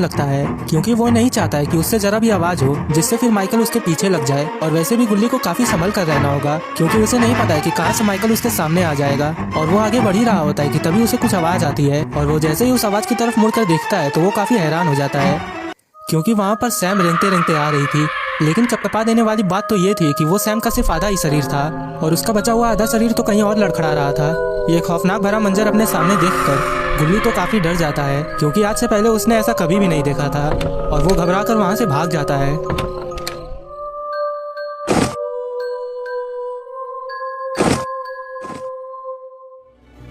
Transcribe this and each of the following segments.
लगता है क्योंकि वो नहीं चाहता है कि उससे जरा भी आवाज हो जिससे फिर माइकल उसके पीछे लग जाए। और वैसे भी गुल्ली को काफी संभल कर रहना होगा क्योंकि उसे नहीं पता है कि कहाँ से माइकल उसके सामने आ जाएगा। और वो आगे बढ़ ही रहा होता है कि तभी उसे कुछ आवाज आती है और वो जैसे ही उस आवाज की तरफ मुड़कर देखता है तो वो काफी हैरान हो जाता है क्योंकि वहाँ पर सैम रेंगते रेंगते आ रही थी। लेकिन कपकपा देने वाली बात तो ये थी कि वो सैम का सिर्फ आधा ही शरीर था और उसका बचा हुआ आधा शरीर तो कहीं और लड़खड़ा रहा था। ये खौफनाक भरा मंजर अपने सामने देखकर गुल्ली तो काफी डर जाता है क्योंकि आज से पहले उसने ऐसा कभी भी नहीं देखा था और वो घबराकर वहां से भाग जाता है।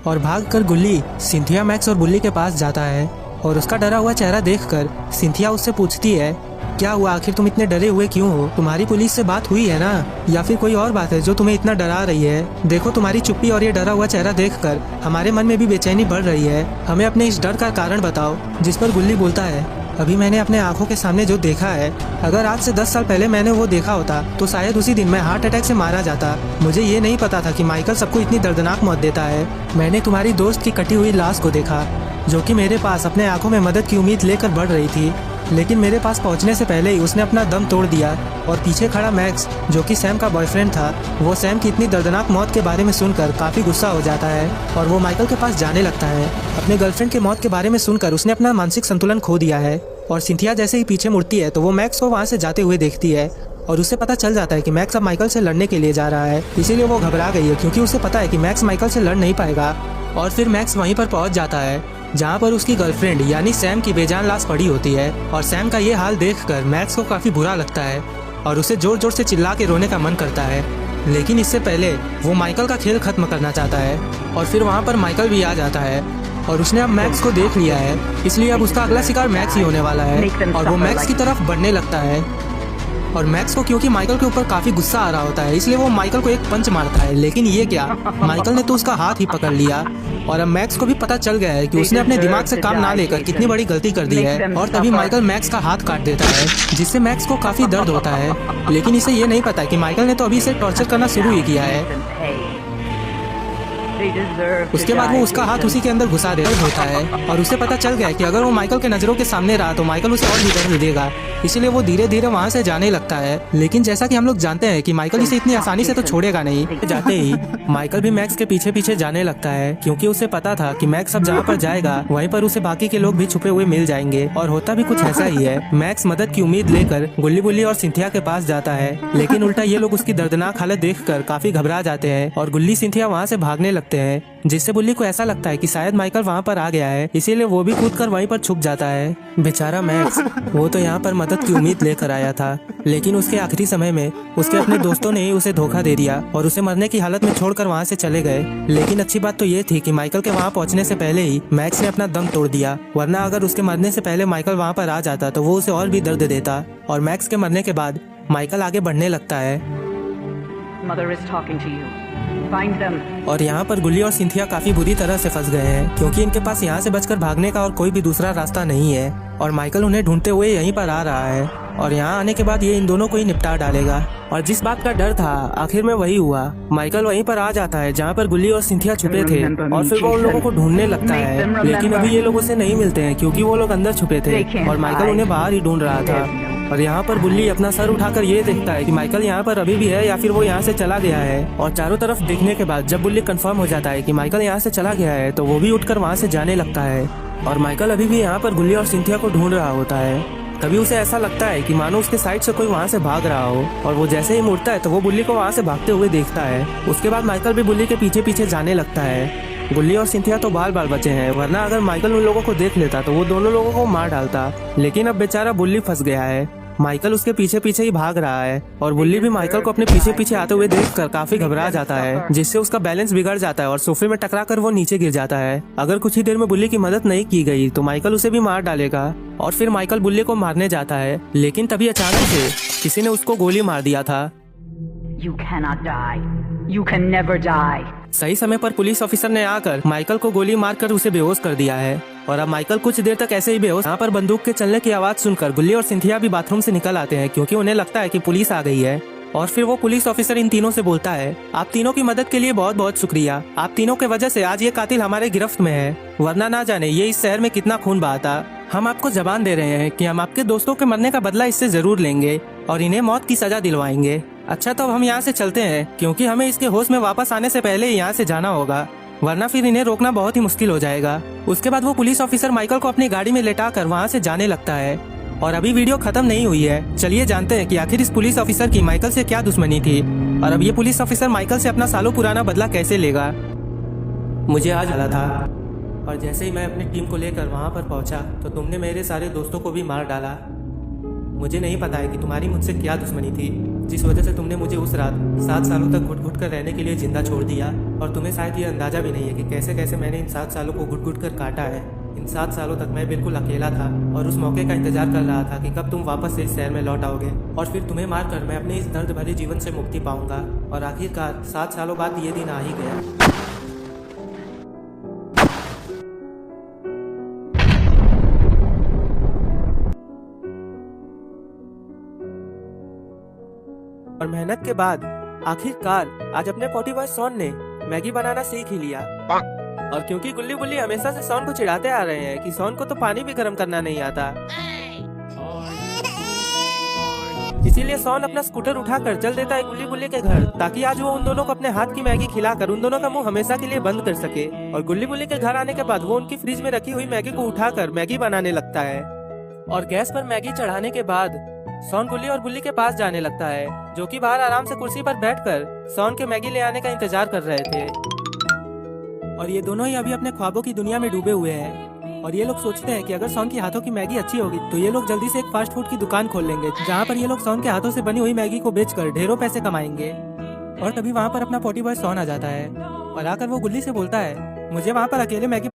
और भागकर गुल्ली सिंथिया, मैक्स और बुल्ली के पास जाता है और उसका डरा हुआ चेहरा देखकर सिंथिया उससे पूछती है, क्या हुआ, आखिर तुम इतने डरे हुए क्यों हो? तुम्हारी पुलिस से बात हुई है ना, या फिर कोई और बात है जो तुम्हें इतना डरा रही है? देखो तुम्हारी चुप्पी और ये डरा हुआ चेहरा देखकर हमारे मन में भी बेचैनी बढ़ रही है। हमें अपने इस डर का कारण बताओ। जिस पर गुल्ली बोलता है, अभी मैंने अपने आंखों के सामने जो देखा है, अगर आज से 10 साल पहले मैंने वो देखा होता तो शायद उसी दिन मैं हार्ट अटैक से मारा जाता। मुझे ये नहीं पता था कि माइकल सबको इतनी दर्दनाक मौत देता है। मैंने तुम्हारी दोस्त की कटी हुई लाश को देखा जो कि मेरे पास अपने आंखों में मदद की उम्मीद लेकर बढ़ रही थी, लेकिन मेरे पास पहुंचने से पहले ही उसने अपना दम तोड़ दिया। और पीछे खड़ा मैक्स जो कि सैम का बॉयफ्रेंड था, वो सैम की इतनी दर्दनाक मौत के बारे में सुनकर काफ़ी गुस्सा हो जाता है और वो माइकल के पास जाने लगता है। अपने गर्लफ्रेंड की मौत के बारे में सुनकर उसने अपना मानसिक संतुलन खो दिया है और सिंथिया जैसे ही पीछे मुड़ती है तो वो मैक्स को वहाँ से जाते हुए देखती है और उसे पता चल जाता है कि मैक्स अब माइकल से लड़ने के लिए जा रहा है। इसीलिए वो घबरा गई है क्योंकि उसे पता है कि मैक्स माइकल से लड़ नहीं पाएगा। और फिर मैक्स वहीं पर पहुंच जाता है जहां पर उसकी गर्लफ्रेंड यानी सैम की बेजान लाश पड़ी होती है। और सैम का ये हाल देखकर मैक्स को काफी बुरा लगता है और उसे जोर जोर से चिल्ला के रोने का मन करता है, लेकिन इससे पहले वो माइकल का खेल खत्म करना चाहता है। और फिर वहां पर माइकल भी आ जाता है और उसने अब मैक्स को देख लिया है, इसलिए अब उसका अगला शिकार मैक्स ही होने वाला है। और वो मैक्स की तरफ बढ़ने लगता है और मैक्स को क्योंकि माइकल के ऊपर काफी गुस्सा आ रहा होता है इसलिए वो माइकल को एक पंच मारता है, लेकिन ये क्या, माइकल ने तो उसका हाथ ही पकड़ लिया। और अब मैक्स को भी पता चल गया है कि उसने अपने दिमाग से काम ना लेकर कितनी बड़ी गलती कर दी है। और तभी माइकल मैक्स का हाथ काट देता है जिससे मैक्स को काफी दर्द होता है, लेकिन इसे ये नहीं पता कि माइकल ने तो अभी इसे टॉर्चर करना शुरू ही किया है। उसके बाद वो उसका हाथ उसी के अंदर घुसा देता होता है और उसे पता चल गया कि अगर वो माइकल के नजरों के सामने रहा तो माइकल उसे और भी दर्द देगा, इसलिए वो धीरे धीरे वहाँ से जाने लगता है। लेकिन जैसा कि हम लोग जानते हैं कि माइकल इसे इतनी आसानी से तो छोड़ेगा नहीं। जाते ही माइकल भी मैक्स के पीछे पीछे जाने लगता है क्योंकि उसे पता था कि मैक्स अब जहाँ पर जाएगा वहीं पर उसे बाकी के लोग भी छुपे हुए मिल जाएंगे। और होता भी कुछ ऐसा ही है। मैक्स मदद की उम्मीद लेकर गुल्ली बुल्ली और सिंथिया के पास जाता है, लेकिन उल्टा ये लोग उसकी दर्दनाक हालत देखकर काफी घबरा जाते हैं और गुल्ली सिंथिया वहाँ से भागने लगते हैं, जिससे बुल्ली को ऐसा लगता है कि शायद माइकल वहाँ पर आ गया है, इसीलिए वो भी कूदकर वहीं पर छुप जाता है। बेचारा मैक्स, वो तो यहाँ पर मदद की उम्मीद लेकर आया था, लेकिन उसके आखिरी समय में उसके अपने दोस्तों ने ही उसे धोखा दे दिया और उसे मरने की हालत में छोड़कर वहाँ से चले गए। लेकिन अच्छी बात तो ये थी कि माइकल के वहाँ पहुँचने से पहले ही मैक्स ने अपना दम तोड़ दिया, वरना अगर उसके मरने से पहले माइकल वहाँ पर आ जाता तो वो उसे और भी दर्द देता। और मैक्स के मरने के बाद माइकल आगे बढ़ने लगता है। और यहाँ पर गुल्ली और सिंथिया काफी बुरी तरह से फंस गए हैं क्योंकि इनके पास यहाँ से बचकर भागने का और कोई भी दूसरा रास्ता नहीं है और माइकल उन्हें ढूंढते हुए यहीं पर आ रहा है और यहाँ आने के बाद ये इन दोनों को ही निपटा डालेगा। और जिस बात का डर था आखिर में वही हुआ। माइकल वहीं पर आ जाता है जहाँ पर गुल्ली और सिंथिया छुपे थे और फिर वो उन लोगों को ढूंढने लगता है, लेकिन अभी ये लोग उसे नहीं मिलते हैं क्योंकि वो लोग अंदर छुपे थे और माइकल उन्हें बाहर ही ढूंढ रहा था। और यहाँ पर बुल्ली अपना सर उठाकर ये देखता है कि माइकल यहाँ पर अभी भी है या फिर वो यहाँ से चला गया है। और चारों तरफ देखने के बाद जब बुल्ली कंफर्म हो जाता है कि माइकल यहाँ से चला गया है तो वो भी उठकर वहाँ से जाने लगता है। और माइकल अभी भी यहाँ पर गुल्ली और सिंथिया को ढूंढ रहा होता है। तभी उसे ऐसा लगता है कि मानो उसके साइड से कोई वहाँ से भाग रहा हो और वो जैसे ही मुड़ता है तो वो बुल्ली को वहाँ से भागते हुए देखता है। उसके बाद माइकल भी बुल्ली के पीछे पीछे जाने लगता है। गुल्ली और सिंथिया तो बाल बाल बचे हैं, वरना अगर माइकल उन लोगों को देख लेता तो वो दोनों लोगों को मार डालता, लेकिन अब बेचारा बुल्ली फंस गया है। माइकल उसके पीछे पीछे ही भाग रहा है और बुल्ली भी माइकल को अपने पीछे पीछे आते हुए देखकर काफी घबरा जाता है, जिससे उसका बैलेंस बिगड़ जाता है और सोफे में टकराकर वो नीचे गिर जाता है। अगर कुछ ही देर में बुल्ली की मदद नहीं की गई तो माइकल उसे भी मार डालेगा। और फिर माइकल बुल्ली को मारने जाता है, लेकिन तभी अचानक से किसी ने उसको गोली मार दिया था। You cannot die. You can never die. सही समय पर पुलिस ऑफिसर ने आकर माइकल को गोली मारकर उसे बेहोश कर दिया है। और अब माइकल कुछ देर तक ऐसे ही बेहोश। यहाँ पर बंदूक के चलने की आवाज सुनकर गुल्ली और सिंथिया भी बाथरूम से निकल आते हैं क्योंकि उन्हें लगता है कि पुलिस आ गई है। और फिर वो पुलिस ऑफिसर इन तीनों से बोलता है, आप तीनों की मदद के लिए बहुत बहुत शुक्रिया। आप तीनों के वजह से आज ये कातिल हमारे गिरफ्त में है, वरना ना जाने ये इस शहर में कितना खून बहाता। हम आपको जबान दे रहे हैं कि हम आपके दोस्तों के मरने का बदला इससे जरूर लेंगे और इन्हें मौत की सजा दिलवाएंगे। अच्छा तो अब हम यहाँ से चलते हैं, क्योंकि हमें इसके होश में वापस आने से पहले यहाँ से जाना होगा, वरना फिर इन्हें रोकना बहुत ही मुश्किल हो जाएगा। उसके बाद वो पुलिस ऑफिसर माइकल को अपनी गाड़ी में लेटा कर वहाँ से जाने लगता है। और अभी वीडियो खत्म नहीं हुई है, चलिए जानते हैं कि आखिर इस पुलिस ऑफिसर की माइकल से क्या दुश्मनी थी और अब ये पुलिस ऑफिसर माइकल से अपना सालों पुराना बदला कैसे लेगा। मुझे आज आना था और जैसे ही मैं अपनी टीम को लेकर वहाँ पर पहुँचा तो तुमने मेरे सारे दोस्तों को भी मार डाला। मुझे नहीं पता है कि तुम्हारी मुझसे क्या दुश्मनी थी, जिस वजह से तुमने मुझे उस रात 7 सालों तक घुट घुट कर रहने के लिए जिंदा छोड़ दिया। और तुम्हें शायद ये अंदाजा भी नहीं है कि कैसे कैसे मैंने इन 7 सालों को घुट घुट कर काटा है। इन 7 सालों तक मैं बिल्कुल अकेला था और उस मौके का इंतजार कर रहा था कि कब तुम वापस से इस शहर में लौट आओगे और फिर तुम्हें मारकर मैं अपने इस दर्द भरे जीवन से मुक्ति पाऊंगा। और आखिरकार 7 सालों बाद ये दिन आ ही गया। और मेहनत के बाद आखिरकार आज अपने पोटी बॉय सॉन ने मैगी बनाना सीख ही लिया। और क्योंकि गुल्ली बुल्ली हमेशा से सॉन को चिढ़ाते आ रहे हैं कि सॉन को तो पानी भी गर्म करना नहीं आता, इसीलिए सॉन अपना स्कूटर उठाकर चल देता है गुल्ली बुल्ली के घर, ताकि आज वो उन दोनों को अपने हाथ की मैगी खिलाकर उन दोनों का मुंह हमेशा के लिए बंद कर सके। और गुल्ली बुल्ली के घर आने के बाद वो उनकी फ्रिज में रखी हुई मैगी को उठाकर मैगी बनाने लगता है। और गैस पर मैगी चढ़ाने के बाद सॉन गुल्ली और बुल्ली के पास जाने लगता है, जो कि बाहर आराम से कुर्सी पर बैठकर सॉन के मैगी ले आने का इंतजार कर रहे थे। और ये दोनों ही अभी अपने ख्वाबों की दुनिया में डूबे हुए हैं। और ये लोग सोचते हैं कि अगर सॉन के हाथों की मैगी अच्छी होगी तो ये लोग जल्दी से एक फास्ट फूड की दुकान खोल लेंगे, जहाँ पर ये लोग सॉन के हाथों से बनी हुई मैगी को बेचकर ढेरों पैसे कमाएंगे। और तभी वहाँ पर अपना पोटी बॉय सॉन आ जाता है और आकर वो गुल्ली से बोलता है, मुझे वहाँ पर अकेले मैगी